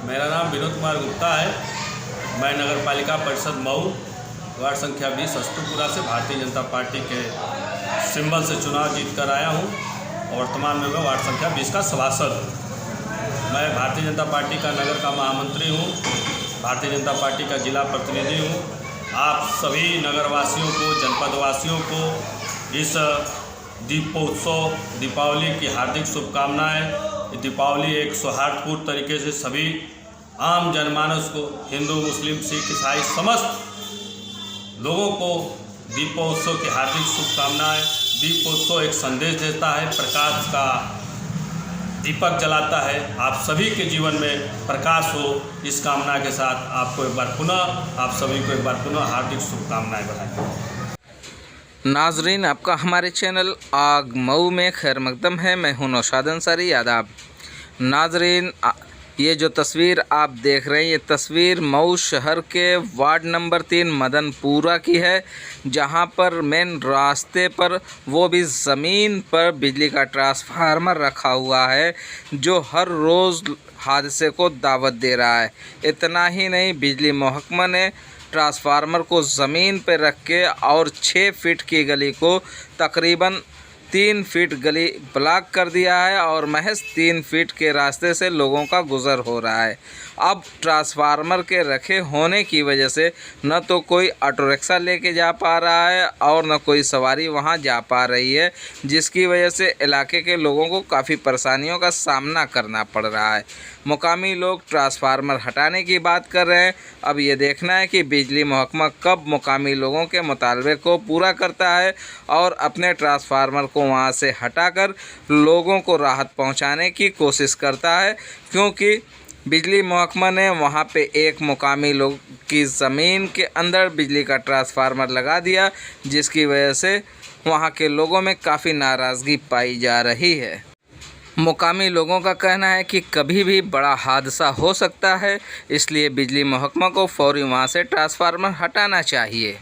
मेरा नाम विनोद कुमार गुप्ता है। मैं नगर पालिका परिषद मऊ वार्ड संख्या 20 अस्तुपुरा से भारतीय जनता पार्टी के सिंबल से चुनाव जीत कर आया हूं और वर्तमान में मैं वार्ड संख्या 20 का सभासद हूँ। मैं भारतीय जनता पार्टी का नगर का महामंत्री हूँ, भारतीय जनता पार्टी का जिला प्रतिनिधि हूँ। आप सभी नगरवासियों को, जनपदवासियों को इस दीपोत्सव दीपावली की हार्दिक शुभकामनाएं। दीपावली एक सौहार्दपूर्ण तरीके से सभी आम जनमानस को, हिंदू, मुस्लिम, सिख, ईसाई समस्त लोगों को दीपोत्सव की हार्दिक शुभकामनाएं। दीपोत्सव एक संदेश देता है, प्रकाश का दीपक जलाता है। आप सभी के जीवन में प्रकाश हो, इस कामना के साथ आपको एक बार पुनः, आप सभी को एक बार पुनः हार्दिक शुभकामनाएं बधाई। नाजरीन, आपका हमारे चैनल आग मऊ में खैर मकदम है। मैं हूं नौशाद अंसारी। आदाब नाजरीन, ये जो तस्वीर आप देख रहे हैं, ये तस्वीर मऊ शहर के वार्ड नंबर 3 मदनपुरा की है, जहां पर मेन रास्ते पर, वो भी ज़मीन पर बिजली का ट्रांसफार्मर रखा हुआ है जो हर रोज़ हादसे को दावत दे रहा है। इतना ही नहीं, बिजली महकमा ने ट्रांसफार्मर को ज़मीन पर रख के और 6 फीट की गली को तकरीबन 3 फीट गली ब्लॉक कर दिया है और महज 3 फीट के रास्ते से लोगों का गुज़र हो रहा है। अब ट्रांसफार्मर के रखे होने की वजह से न तो कोई ऑटो रिक्शा लेके जा पा रहा है और न कोई सवारी वहां जा पा रही है, जिसकी वजह से इलाके के लोगों को काफ़ी परेशानियों का सामना करना पड़ रहा है। मुकामी लोग ट्रांसफार्मर हटाने की बात कर रहे हैं। अब ये देखना है कि बिजली महकमा कब मुकामी लोगों के मुतालबे को पूरा करता है और अपने ट्रांसफार्मर को वहाँ से हटाकर लोगों को राहत पहुँचाने की कोशिश करता है, क्योंकि बिजली महकमा ने वहाँ पे एक मुकामी लोग की ज़मीन के अंदर बिजली का ट्रांसफार्मर लगा दिया, जिसकी वजह से वहाँ के लोगों में काफ़ी नाराज़गी पाई जा रही है। मुकामी लोगों का कहना है कि कभी भी बड़ा हादसा हो सकता है, इसलिए बिजली महकमा को फौरी वहाँ से ट्रांसफार्मर हटाना चाहिए।